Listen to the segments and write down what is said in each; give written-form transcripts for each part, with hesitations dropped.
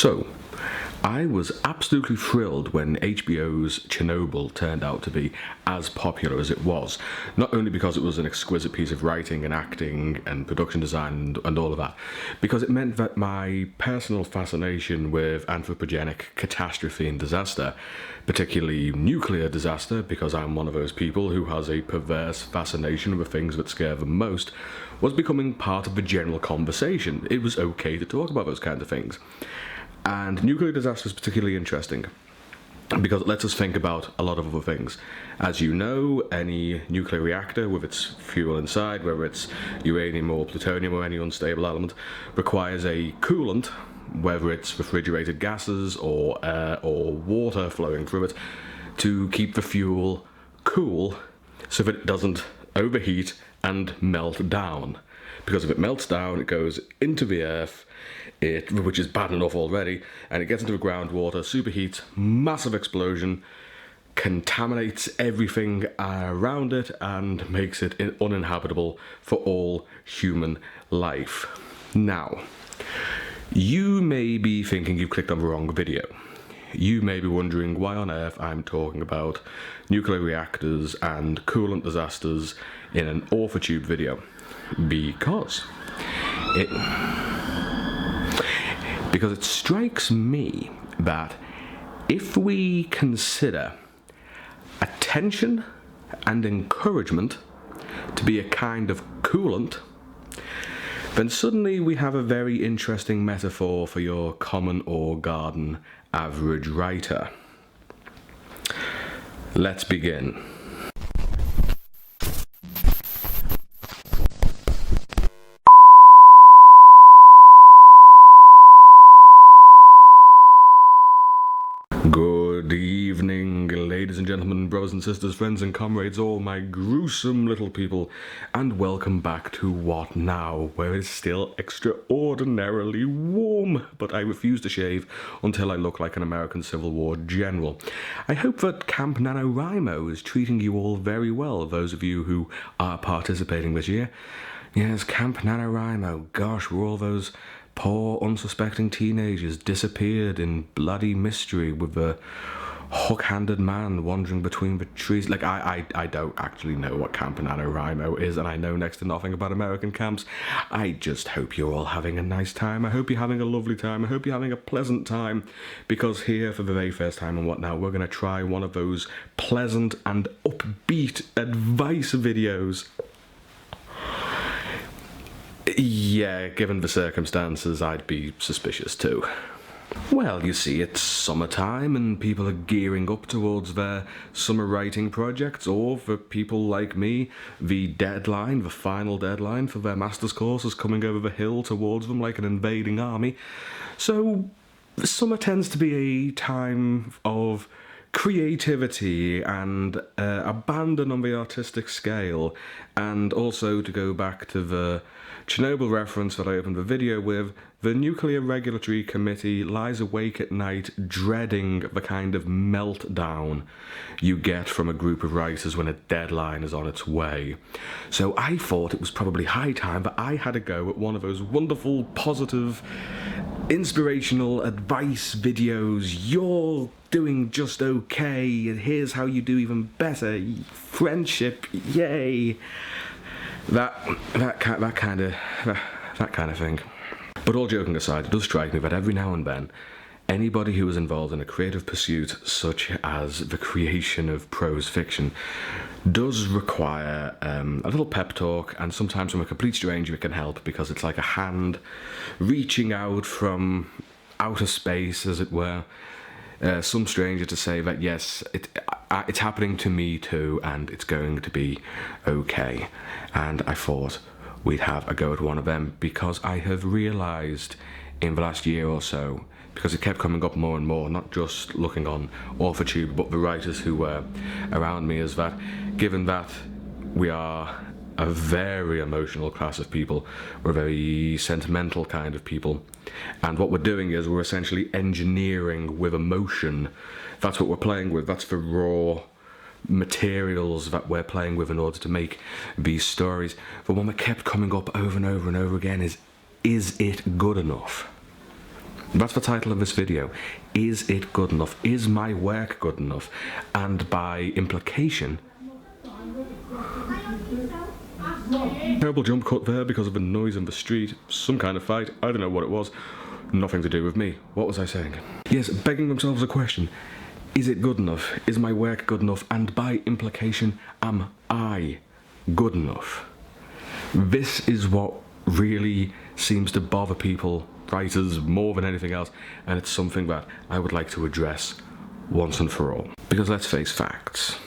So, I was absolutely thrilled when HBO's Chernobyl turned out to be as popular as it was. Not only because it was an exquisite piece of writing and acting and production design and all of that, because it meant that my personal fascination with anthropogenic catastrophe and disaster, particularly nuclear disaster, because I'm one of those people who has a perverse fascination with things that scare them most, was becoming part of the general conversation. It was okay to talk about those kinds of things. And nuclear disaster is particularly interesting because it lets us think about a lot of other things. As you know, any nuclear reactor with its fuel inside, whether it's uranium or plutonium or any unstable element, requires a coolant, whether it's refrigerated gases or air or water flowing through it, to keep the fuel cool so that it doesn't overheat and melt down. Because if it melts down, it goes into the earth, which is bad enough already, and it gets into the groundwater, superheats, massive explosion, contaminates everything around it, and makes it uninhabitable for all human life. Now, you may be thinking you've clicked on the wrong video. You may be wondering why on earth I'm talking about nuclear reactors and coolant disasters in an AuthorTube video. Because it strikes me that if we consider attention and encouragement to be a kind of coolant, then suddenly we have a very interesting metaphor for your common or garden average writer. Let's begin. Good evening, ladies and gentlemen, brothers and sisters, friends and comrades, all my gruesome little people, and welcome back to What Now, where it's still extraordinarily warm, but I refuse to shave until I look like an American Civil War general. I hope that Camp NaNoWriMo is treating you all very well, those of you who are participating this year. Yes, Camp NaNoWriMo, gosh, were all those poor, unsuspecting teenagers disappeared in bloody mystery with a hook-handed man wandering between the trees. Like, I don't actually know what Camp NaNoWriMo is, and I know next to nothing about American camps. I just hope you're all having a nice time. I hope you're having a lovely time. I hope you're having a pleasant time, because here, for the very first time on What Now, we're going to try one of those pleasant and upbeat advice videos. Yeah, given the circumstances, I'd be suspicious too. Well, you see, it's summertime and people are gearing up towards their summer writing projects, or for people like me, the final deadline for their master's course is coming over the hill towards them like an invading army. So, summer tends to be a time of creativity and abandon on the artistic scale, and also, to go back to the Chernobyl reference that I opened the video with, the Nuclear Regulatory Committee lies awake at night dreading the kind of meltdown you get from a group of writers when a deadline is on its way. So I thought it was probably high time that I had a go at one of those wonderful, positive, inspirational advice videos. You're doing just okay, and here's how you do even better. Friendship, yay! That kind of thing. But all joking aside, it does strike me that every now and then, anybody who is involved in a creative pursuit, such as the creation of prose fiction, does require a little pep talk, and sometimes from a complete stranger it can help, because it's like a hand reaching out from outer space, as it were. Some stranger to say that yes, it's happening to me too, and it's going to be okay. And I thought we'd have a go at one of them, because I have realised in the last year or so, because it kept coming up more and more, not just looking on AuthorTube, but the writers who were around me, is that given that we are a very emotional class of people, we're a very sentimental kind of people, and what we're doing is we're essentially engineering with emotion. That's what we're playing with. That's the raw materials that we're playing with in order to make these stories. The one that kept coming up over and over and over again is it good enough? That's the title of this video. Is it good enough? Is my work good enough? And by implication... Terrible jump cut there because of a noise in the street. Some kind of fight. I don't know what it was. Nothing to do with me. What was I saying? Yes, begging themselves a question. Is it good enough? Is my work good enough? And by implication, am I good enough? This is what really seems to bother people, writers, more than anything else, and it's something that I would like to address once and for all. Because let's face facts.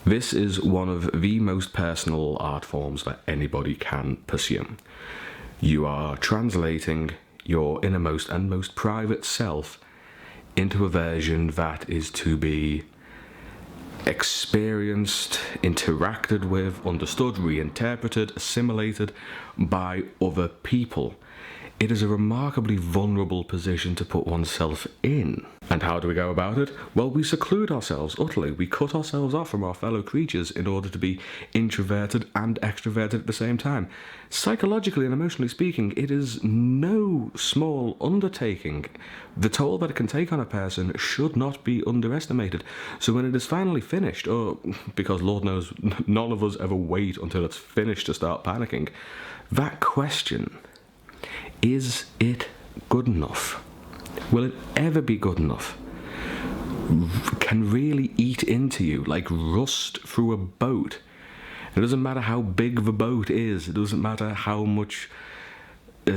This is one of the most personal art forms that anybody can pursue. You are translating your innermost and most private self into a version that is to be experienced, interacted with, understood, reinterpreted, assimilated by other people. It is a remarkably vulnerable position to put oneself in. And how do we go about it? Well, we seclude ourselves utterly. We cut ourselves off from our fellow creatures in order to be introverted and extroverted at the same time. Psychologically and emotionally speaking, it is no small undertaking. The toll that it can take on a person should not be underestimated. So when it is finally finished, or because Lord knows none of us ever wait until it's finished to start panicking, that question, is it good enough? Will it ever be good enough? Can really eat into you like rust through a boat. It doesn't matter how big the boat is. It doesn't matter how much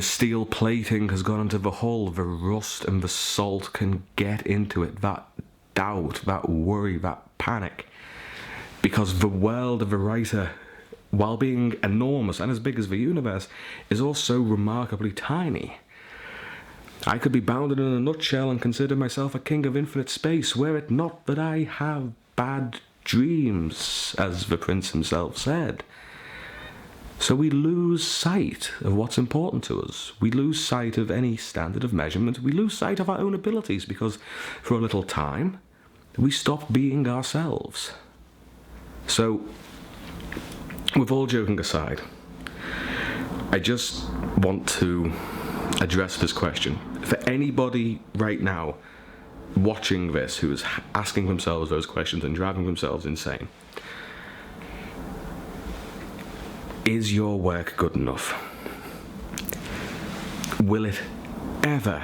steel plating has gone into the hull. The rust and the salt can get into it. That doubt, that worry, that panic. Because the world of a writer, while being enormous and as big as the universe, is also remarkably tiny. I could be bounded in a nutshell and consider myself a king of infinite space, were it not that I have bad dreams, as the prince himself said. So we lose sight of what's important to us. We lose sight of any standard of measurement. We lose sight of our own abilities because for a little time, we stop being ourselves. So, with all joking aside, I just want to address this question. For anybody right now watching this who is asking themselves those questions and driving themselves insane, is your work good enough? Will it ever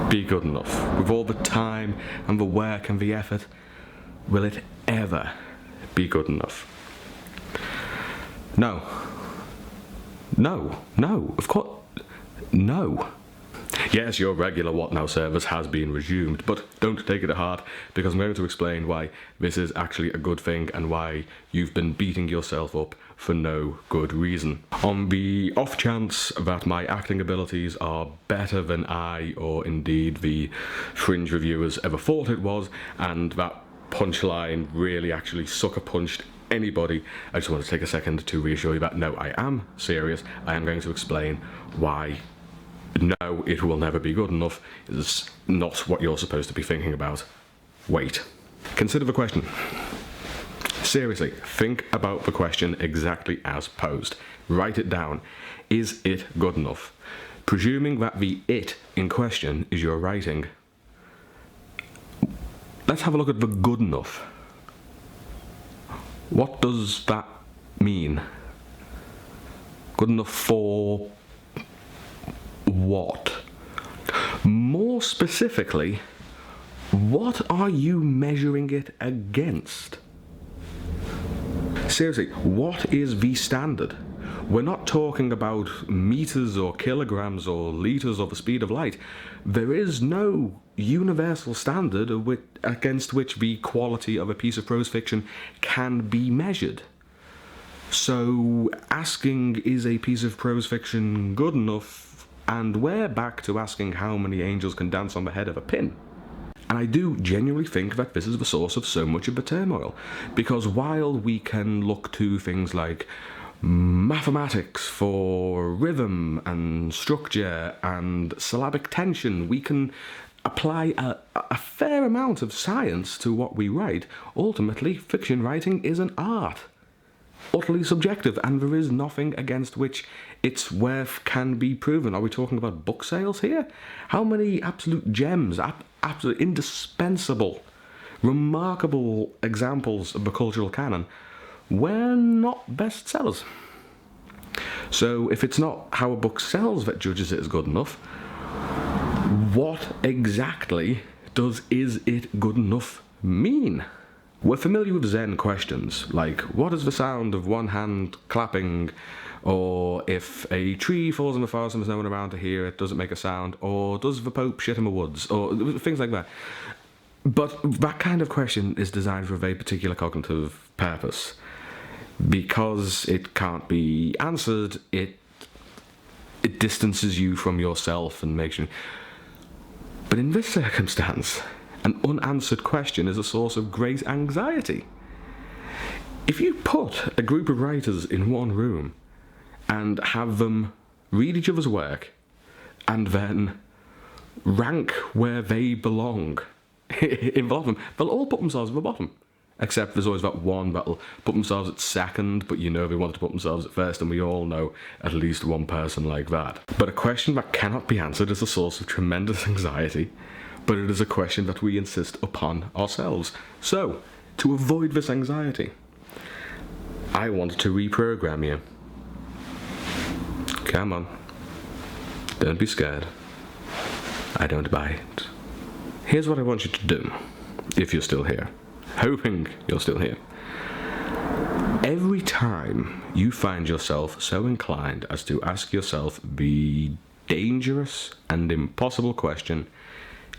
be good enough? With all the time and the work and the effort, will it ever be good enough? No. No. No. Of course. No. Yes, your regular What Now service has been resumed, but don't take it to heart, because I'm going to explain why this is actually a good thing and why you've been beating yourself up for no good reason. On the off chance that my acting abilities are better than I, or indeed the fringe reviewers, ever thought it was, and that punchline really actually sucker punched anybody, I just want to take a second to reassure you that no, I am serious. I am going to explain why no, it will never be good enough is not what you're supposed to be thinking about. Wait. Consider the question. Seriously, think about the question exactly as posed. Write it down. Is it good enough? Presuming that the it in question is your writing, let's have a look at the good enough. What does that mean? Good enough for what? More specifically, what are you measuring it against? Seriously, what is the standard? We're not talking about meters or kilograms or liters or the speed of light. There is no universal standard against which the quality of a piece of prose fiction can be measured. So asking, is a piece of prose fiction good enough? And we're back to asking how many angels can dance on the head of a pin. And I do genuinely think that this is the source of so much of the turmoil. Because while we can look to things like mathematics for rhythm and structure and syllabic tension, we can apply a fair amount of science to what we write. Ultimately, fiction writing is an art. utterly subjective, and there is nothing against which its worth can be proven. Are we talking about book sales here? How many absolute gems, absolute indispensable, remarkable examples of the cultural canon were not bestsellers? So if it's not how a book sells that judges it as good enough, what exactly does "is it good enough" mean? We're familiar with Zen questions, like what is the sound of one hand clapping, or if a tree falls in the forest and there's no one around to hear it, does it make a sound, or does the Pope shit in the woods, or things like that. But that kind of question is designed for a very particular cognitive purpose. Because it can't be answered, it distances you from yourself and makes you... But in this circumstance, an unanswered question is a source of great anxiety. If you put a group of writers in one room and have them read each other's work and then rank where they belong, involve them, they'll all put themselves at the bottom. Except there's always that one that'll put themselves at second, but you know they wanted to put themselves at first, and we all know at least one person like that. But a question that cannot be answered is a source of tremendous anxiety, but it is a question that we insist upon ourselves. So, to avoid this anxiety, I want to reprogram you. Come on. Don't be scared. I don't buy it. Here's what I want you to do, if you're still here. Hoping you're still here. Every time you find yourself so inclined as to ask yourself the dangerous and impossible question,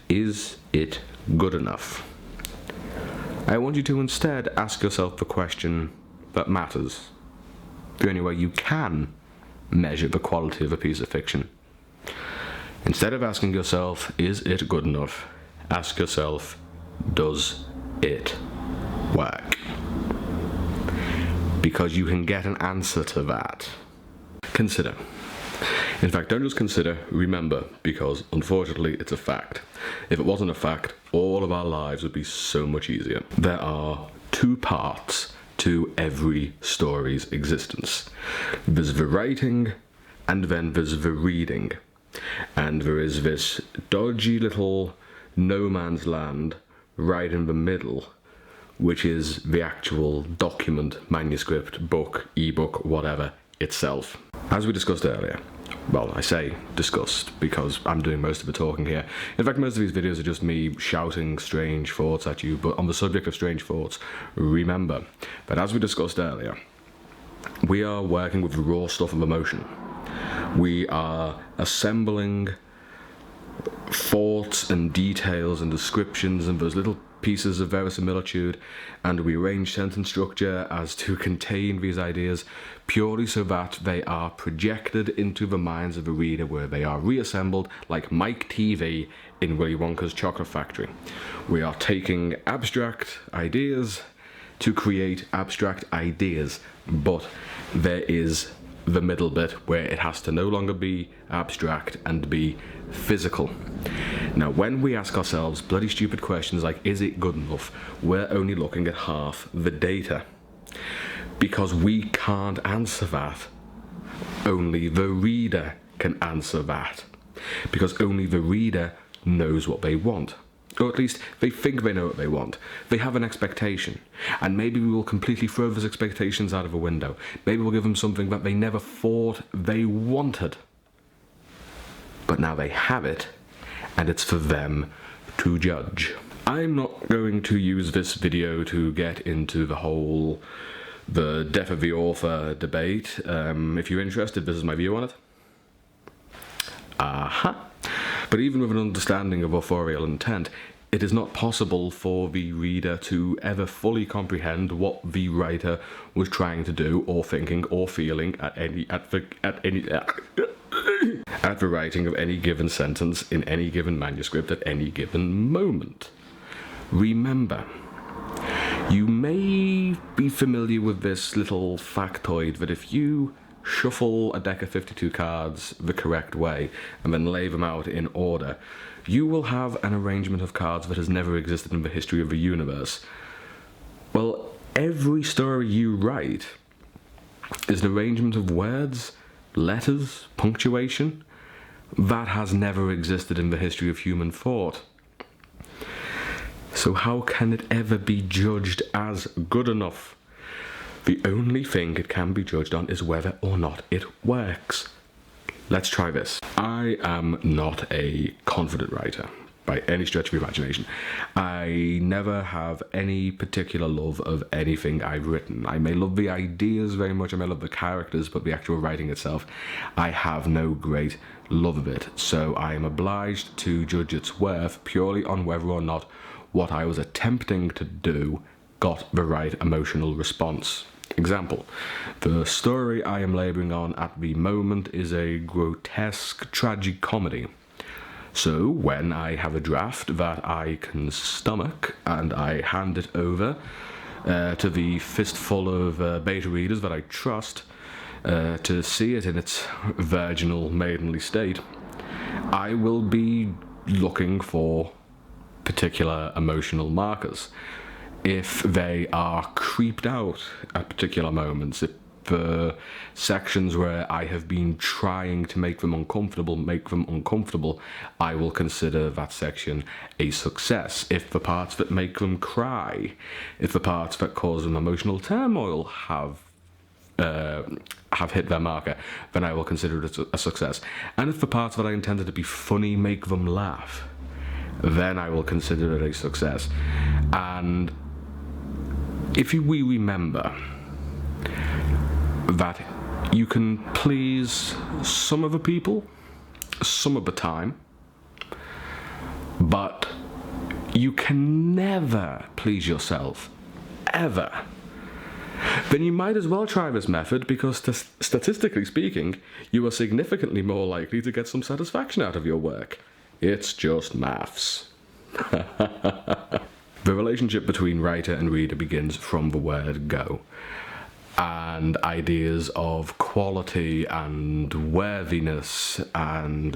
is it good enough? I want you to instead ask yourself the question that matters. The only way you can measure the quality of a piece of fiction. Instead of asking yourself, is it good enough? Ask yourself, does it work? Because you can get an answer to that. Consider. In fact, don't just consider, remember, because unfortunately it's a fact. If it wasn't a fact, all of our lives would be so much easier. There are two parts to every story's existence. There's the writing, and then there's the reading. And there is this dodgy little no man's land right in the middle, which is the actual document, manuscript, book, ebook, whatever, itself. As we discussed earlier, well, I say discussed because I'm doing most of the talking here. In fact, most of these videos are just me shouting strange thoughts at you, but on the subject of strange thoughts, remember that as we discussed earlier, we are working with the raw stuff of emotion. We are assembling thoughts and details and descriptions and those little pieces of verisimilitude, and we arrange sentence structure as to contain these ideas purely so that they are projected into the minds of the reader, where they are reassembled like Mike TV in Willy Wonka's Chocolate Factory. We are taking abstract ideas to create abstract ideas, but there is the middle bit where it has to no longer be abstract and be physical. Now, when we ask ourselves bloody stupid questions like, is it good enough, we're only looking at half the data. Because we can't answer that. Only the reader can answer that. Because only the reader knows what they want. Or at least they think they know what they want. They have an expectation. And maybe we will completely throw those expectations out of the window. Maybe we'll give them something that they never thought they wanted. But now they have it, and it's for them to judge. I'm not going to use this video to get into the death of the author debate. If you're interested, this is my view on it. But even with an understanding of authorial intent, it is not possible for the reader to ever fully comprehend what the writer was trying to do, or thinking, or feeling at the writing of any given sentence in any given manuscript at any given moment. Remember, you may be familiar with this little factoid that if you shuffle a deck of 52 cards the correct way and then lay them out in order, you will have an arrangement of cards that has never existed in the history of the universe. Well, every story you write is an arrangement of words, letters, punctuation that has never existed in the history of human thought. So how can it ever be judged as good enough? The only thing it can be judged on is whether or not it works. Let's try this. I am not a confident writer by any stretch of the imagination. I never have any particular love of anything I've written. I may love the ideas very much, I may love the characters, but the actual writing itself, I have no great love of it. So I am obliged to judge its worth purely on whether or not what I was attempting to do got the right emotional response. Example, the story I am labouring on at the moment is a grotesque tragic comedy. So when I have a draft that I can stomach and I hand it over to the fistful of beta readers that I trust to see it in its virginal maidenly state, I will be looking for particular emotional markers. If they are creeped out at particular moments, if the sections where I have been trying to make them uncomfortable, I will consider that section a success. If the parts that make them cry, if the parts that cause them emotional turmoil have hit their marker, then I will consider it a success. And if the parts that I intended to be funny make them laugh, then I will consider it a success. And if we remember that you can please some of the people some of the time, but you can never please yourself, ever, then you might as well try this method, because statistically speaking, you are significantly more likely to get some satisfaction out of your work. It's just maths. The relationship between writer and reader begins from the word go. And ideas of quality and worthiness and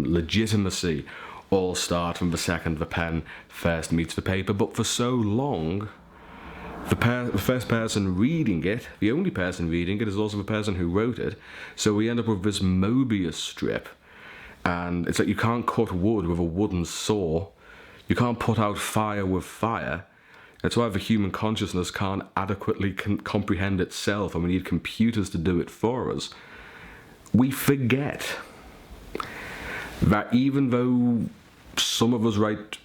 legitimacy all start from the second the pen first meets the paper. But for so long, the first person reading it, the only person reading it, is also the person who wrote it. So we end up with this Mobius strip. And it's like you can't cut wood with a wooden saw. You can't put out fire with fire. That's why the human consciousness can't adequately comprehend itself, and we need computers to do it for us. We forget that even though some of us write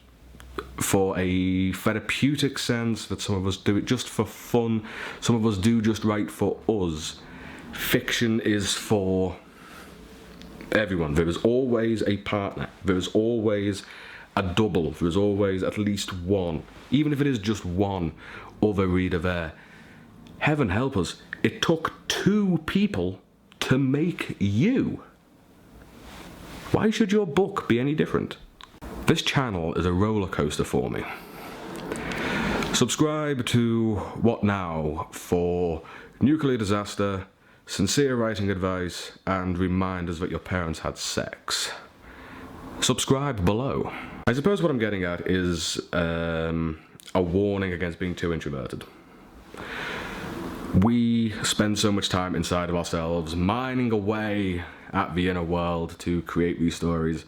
for a therapeutic sense, that some of us do it just for fun, some of us do just write for us, fiction is for everyone. There is always a partner. There is always a double. There is always at least one, even if it is just one other reader there. Heaven help us, it took 2 people to make you. Why should your book be any different? This channel is a roller coaster for me. Subscribe to What Now for nuclear disaster, sincere writing advice, and reminders that your parents had sex. Subscribe below. I suppose what I'm getting at is a warning against being too introverted. We spend so much time inside of ourselves, mining away at the inner world to create these stories,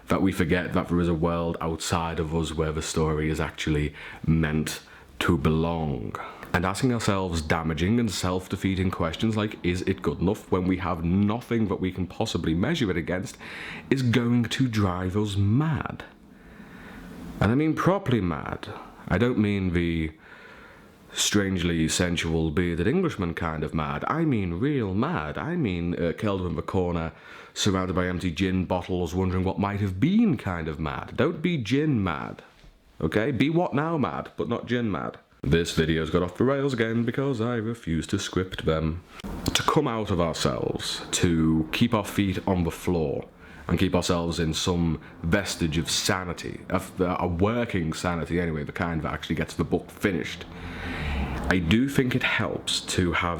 that we forget that there is a world outside of us where the story is actually meant to belong. And asking ourselves damaging and self-defeating questions like, is it good enough, when we have nothing that we can possibly measure it against, is going to drive us mad. And I mean properly mad. I don't mean the strangely sensual bearded Englishman kind of mad. I mean real mad. I mean curled in the corner, surrounded by empty gin bottles, wondering what might have been kind of mad. Don't be gin mad, okay? Be What Now mad, but not gin mad. This video's got off the rails again because I refuse to script them. To come out of ourselves, to keep our feet on the floor, and keep ourselves in some vestige of sanity, a working sanity anyway, the kind that actually gets the book finished. I do think it helps to have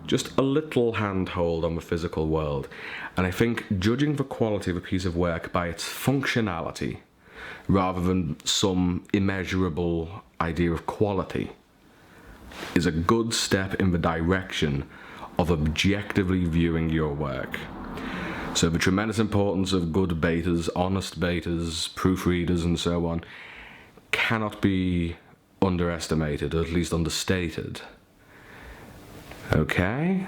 just a little handhold on the physical world, and I think judging the quality of a piece of work by its functionality, rather than some immeasurable idea of quality, is a good step in the direction of objectively viewing your work. So the tremendous importance of good betas, honest betas, proofreaders and so on cannot be underestimated, or at least understated. Okay,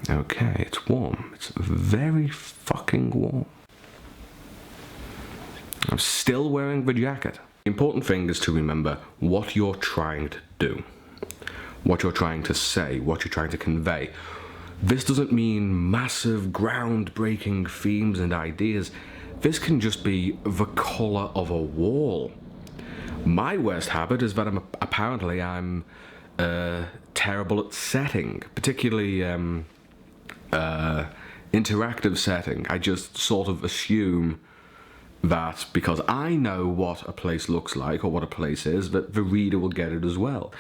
it's warm. It's very fucking warm. I'm still wearing the jacket. The important thing is to remember what you're trying to do, what you're trying to say, what you're trying to convey. This doesn't mean massive, groundbreaking themes and ideas. This can just be the colour of a wall. My worst habit is that I'm terrible at setting, particularly interactive setting. I just sort of assume that because I know what a place looks like or what a place is, that the reader will get it as well.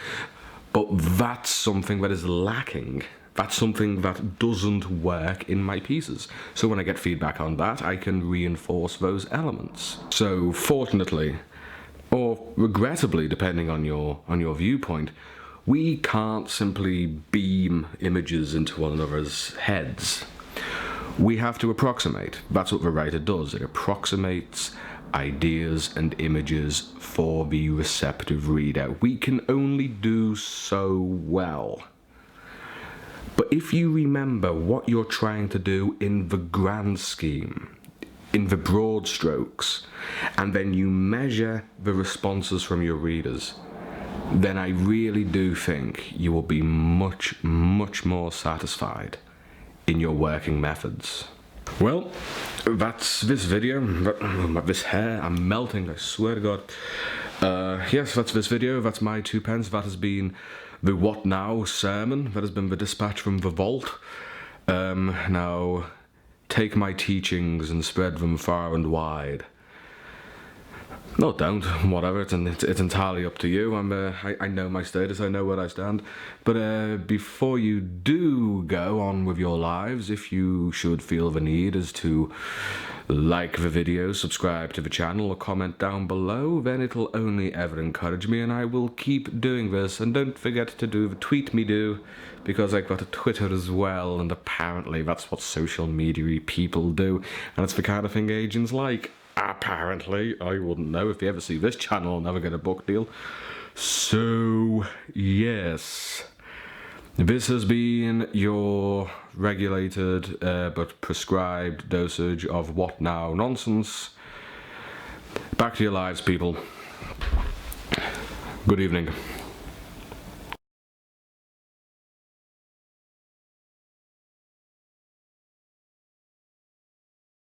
But that's something that is lacking. That's something that doesn't work in my pieces. So when I get feedback on that, I can reinforce those elements. So fortunately, or regrettably, depending on your viewpoint, we can't simply beam images into one another's heads. We have to approximate. That's what the writer does. It approximates ideas and images for the receptive reader. We can only do so well. But if you remember what you're trying to do in the grand scheme, in the broad strokes, and then you measure the responses from your readers, then I really do think you will be much, much more satisfied in your working methods. Well, that's this video. This hair, I'm melting, I swear to God. Yes, that's this video. That's my 2 pence. That has been the What Now sermon. That has been the dispatch from the vault. Now, take my teachings and spread them far and wide. No, don't. Whatever. It's entirely up to you. I know my status. I know where I stand. But before you do go on with your lives, if you should feel the need as to like the video, subscribe to the channel, or comment down below, then it'll only ever encourage me, and I will keep doing this. And don't forget to do the tweet me do, because I've got a Twitter as well, and apparently that's what social media people do, and it's the kind of thing agents like. Apparently, I wouldn't know. If you ever see this channel, I'll never get a book deal. So, yes. This has been your regulated but prescribed dosage of What Now nonsense. Back to your lives, people. Good evening.